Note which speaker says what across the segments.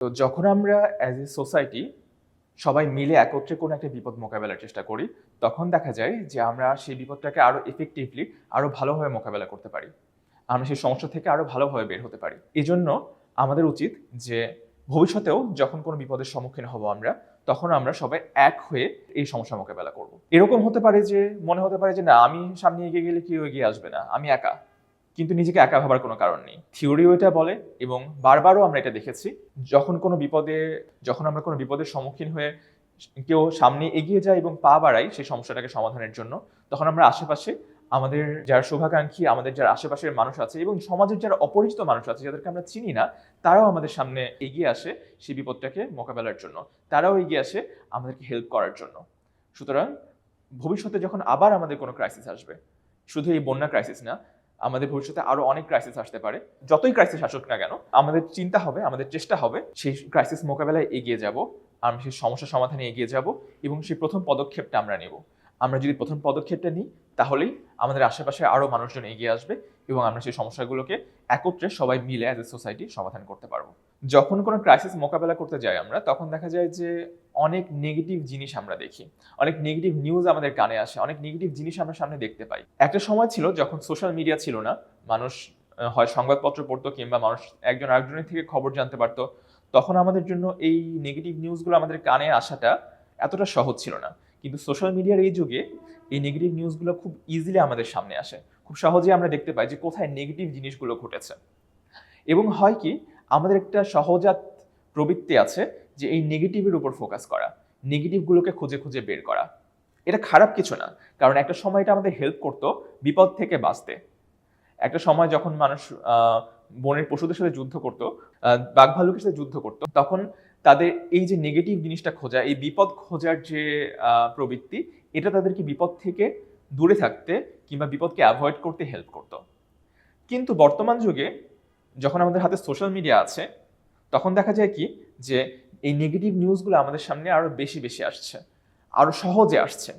Speaker 1: তো যখন আমরা অ্যাজ এ সোসাইটি সবাই মিলে একত্রে কোনো একটা বিপদ মোকাবেলার চেষ্টা করি, তখন দেখা যায় যে আমরা সেই বিপদটাকে আরো ইফেক্টিভলি আরো ভালোভাবে মোকাবেলা করতে পারি। আমরা সেই সমস্যা থেকে আরো ভালোভাবে বের হতে পারি। এজন্য আমাদের উচিত যে ভবিষ্যতেও যখন কোনো বিপদের সম্মুখীন হব আমরা, তখন আমরা সবাই এক হয়ে এই সমস্যা মোকাবেলা করব। এরকম হতে পারে যে মনে হতে পারে যে না আমি সামনে এগিয়ে গেলে কেউ এগিয়ে আসবে না, আমি একা। কিন্তু নিজেকে একা ভাবার কোনো কারণ নেই। থিওরিও এটা বলে এবং বারবারও আমরা এটা দেখেছি। যখন আমরা কোনো বিপদের সম্মুখীন হয়ে কেউ সামনে এগিয়ে যায় এবং পা বাড়াই সেই সমস্যাটাকে সমাধানের জন্য, তখন আমরা আশেপাশে আমাদের যারা শুভাকাঙ্ক্ষী, আমাদের যারা আশেপাশের মানুষ আছে এবং সমাজের যারা অপরিচিত মানুষ আছে যাদেরকে আমরা চিনি না, তারাও আমাদের সামনে এগিয়ে আসে সেই বিপদটাকে মোকাবেলার জন্য। তারাও এগিয়ে আসে আমাদেরকে হেল্প করার জন্য। সুতরাং ভবিষ্যতে যখন আবার আমাদের কোনো ক্রাইসিস আসবে, শুধু এই বন্যা ক্রাইসিস না, আমাদের ভবিষ্যতে আরো অনেক ক্রাইসিস আসতে পারে। যতই ক্রাইসিস আসুক না কেন, আমাদের চিন্তা হবে, আমাদের চেষ্টা হবে সেই ক্রাইসিস মোকাবেলায় এগিয়ে যাব, আমরা সেই সমস্যা সমাধানে এগিয়ে যাব এবং সেই প্রথম পদক্ষেপটা আমরা নেব। আমরা যদি প্রথম পদক্ষেপটা নিই, তাহলেই আমাদের আশেপাশে আরো মানুষজন এগিয়ে আসবে এবং আমরা সেই সমস্যাগুলোকে একত্রে সবাই মিলে অ্যাজ এ সোসাইটি সমাধান করতে পারবো। যখন কোনো ক্রাইসিস মোকাবেলা করতে যাই আমরা, তখন দেখা যায় যে অনেক নেগেটিভ জিনিস আমরা দেখি, অনেক নেগেটিভ নিউজ আমাদের কানে আসে, অনেক নেগেটিভ জিনিস আমরা সামনে দেখতে পাই। একটা সময় ছিল যখন সোশ্যাল মিডিয়া ছিল না, মানুষ হয় সংবাদপত্র পড়তো কিংবা মানুষ একজন আরেকজনের থেকে খবর জানতে পারতো। তখন আমাদের জন্য এই নেগেটিভ নিউজগুলো আমাদের কানে আসাটা এতটা সহজ ছিল না। কিন্তু সোশ্যাল মিডিয়ার এই যুগে এই নেগেটিভ নিউজগুলো খুব ইজিলি আমাদের সামনে আসে, খুব সহজেই আমরা দেখতে পাই যে কোথায় নেগেটিভ জিনিসগুলো ঘটেছে। এবং হয় কি, আমাদের একটা সহজাত প্রবৃত্তি আছে যে এই নেগেটিভের উপর ফোকাস করা, নেগেটিভগুলোকে খুঁজে খুঁজে বের করা। এটা খারাপ কিছু না, কারণ একটা সময় এটা আমাদের হেল্প করতো বিপদ থেকে বাঁচতে। একটা সময় যখন মানুষ বনের পশুদের সাথে যুদ্ধ করতো, বাঘ ভাল্লুকের সাথে যুদ্ধ করতো, তখন তাদের এই যে নেগেটিভ জিনিসটা খোঁজা, এই বিপদ খোঁজার যে প্রবৃত্তি, এটা তাদেরকে বিপদ থেকে দূরে থাকতে কিংবা বিপদকে অ্যাভয়েড করতে হেল্প করতো। কিন্তু বর্তমান যুগে যখন আমাদের হাতে সোশ্যাল মিডিয়া আছে, তখন দেখা যায় কি যে এই নেগেটিভ নিউজগুলো আমাদের সামনে আরো বেশি বেশি আসছে, আরো সহজে আসছে।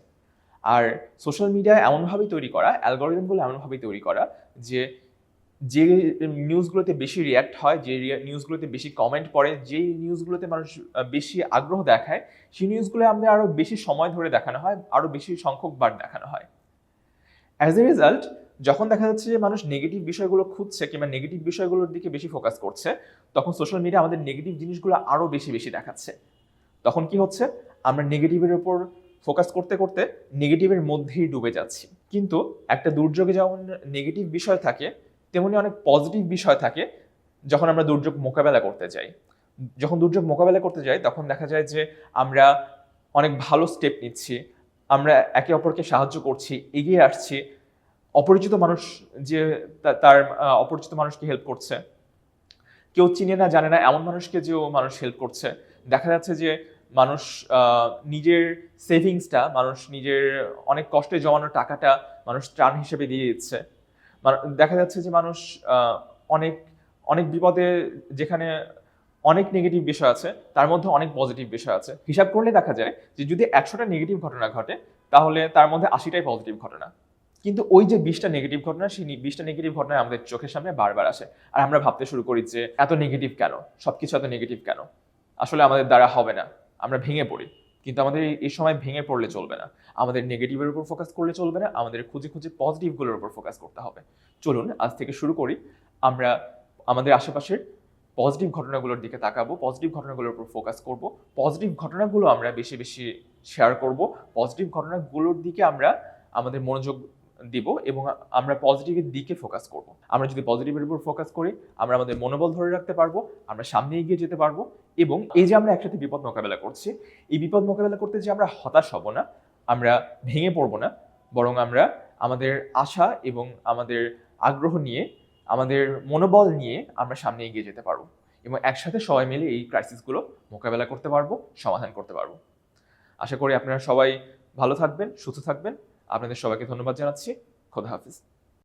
Speaker 1: আর সোশ্যাল মিডিয়া এমনভাবেই তৈরি করা, অ্যালগোরিদমগুলো এমনভাবেই তৈরি করা যে যে নিউজগুলোতে বেশি রিয়্যাক্ট হয়, যে নিউজগুলোতে বেশি কমেন্ট পড়ে, যে নিউজগুলোতে মানুষ বেশি আগ্রহ দেখায়, সেই নিউজগুলো আমাদের আরো বেশি সময় ধরে দেখানো হয়, আরো বেশি সংখ্যক বার দেখানো হয়। অ্যাজ এ রেজাল্ট, যখন দেখা যাচ্ছে যে মানুষ নেগেটিভ বিষয়গুলো খুঁজছে কিংবা নেগেটিভ বিষয়গুলোর দিকে বেশি ফোকাস করছে, তখন সোশ্যাল মিডিয়া আমাদের নেগেটিভ জিনিসগুলো আরো বেশি বেশি দেখাচ্ছে। তখন কি হচ্ছে, আমরা নেগেটিভের উপর ফোকাস করতে করতে নেগেটিভের মধ্যেই ডুবে যাচ্ছি। কিন্তু একটা দুর্যোগে যেমন নেগেটিভ বিষয় থাকে, তেমনি অনেক পজিটিভ বিষয় থাকে যখন আমরা দুর্যোগ মোকাবেলা করতে যাই। যখন দুর্যোগ মোকাবেলা করতে যাই, তখন দেখা যায় যে আমরা অনেক ভালো স্টেপ নিচ্ছি, আমরা একে অপরকে সাহায্য করছি, এগিয়ে আসছি। অপরিচিত মানুষ যে তার অপরিচিত মানুষকে হেল্প করছে, কেউ চিনে না জানে না এমন মানুষকে যে মানুষ হেল্প করছে। দেখা যাচ্ছে যে মানুষ নিজের সেভিংসটা, মানুষ নিজের অনেক কষ্টে জমানো টাকাটা মানুষ ত্রাণ হিসেবে দিয়ে দিচ্ছে। দেখা যাচ্ছে যে মানুষ অনেক অনেক বিপদে, যেখানে অনেক নেগেটিভ বিষয় আছে তার মধ্যে অনেক পজিটিভ বিষয় আছে। হিসাব করলে দেখা যায় যে যদি 100টা নেগেটিভ ঘটনা ঘটে, তাহলে তার মধ্যে 80টাই পজিটিভ ঘটনা। কিন্তু ওই যে 20টা নেগেটিভ ঘটনা, সেই 20টা নেগেটিভ ঘটনা আমাদের চোখের সামনে বারবার আসে। আর আমরা ভাবতে শুরু করি যে এত নেগেটিভ কেন, সবকিছু এত নেগেটিভ কেন, আসলে আমাদের দ্বারা হবে না, আমরা ভেঙে পড়ি। কিন্তু আমাদের এই সময় ভেঙে পড়লে চলবে না, আমাদের নেগেটিভের উপর ফোকাস করলে চলবে না, আমাদের খুঁজে খুঁজে পজিটিভগুলোর উপর ফোকাস করতে হবে। চলুন আজ থেকে শুরু করি, আমরা আমাদের আশেপাশের পজিটিভ ঘটনাগুলোর দিকে তাকাবো, পজিটিভ ঘটনাগুলোর উপর ফোকাস করব, পজিটিভ ঘটনাগুলো আমরা বেশি বেশি শেয়ার করব, পজিটিভ ঘটনাগুলোর দিকে আমরা আমাদের মনোযোগ দিব এবং আমরা পজিটিভের দিকে ফোকাস করব। আমরা যদি পজিটিভের উপর ফোকাস করি, আমরা আমাদের মনোবল ধরে রাখতে পারবো, আমরা সামনে এগিয়ে যেতে পারবো এবং এই যে আমরা একসাথে বিপদ মোকাবেলা করছি, এই বিপদ মোকাবেলা করতে যে আমরা হতাশ হব না, আমরা ভেঙে পড়বো না, বরং আমরা আমাদের আশা এবং আমাদের আগ্রহ নিয়ে, আমাদের মনোবল নিয়ে আমরা সামনে এগিয়ে যেতে পারবো এবং একসাথে সবাই মিলে এই ক্রাইসিসগুলো মোকাবেলা করতে পারবো, সমাধান করতে পারবো। আশা করি আপনারা সবাই ভালো থাকবেন, সুস্থ থাকবেন। আপনাদের সবাইকে ধন্যবাদ জানাচ্ছি। খোদা হাফিজ।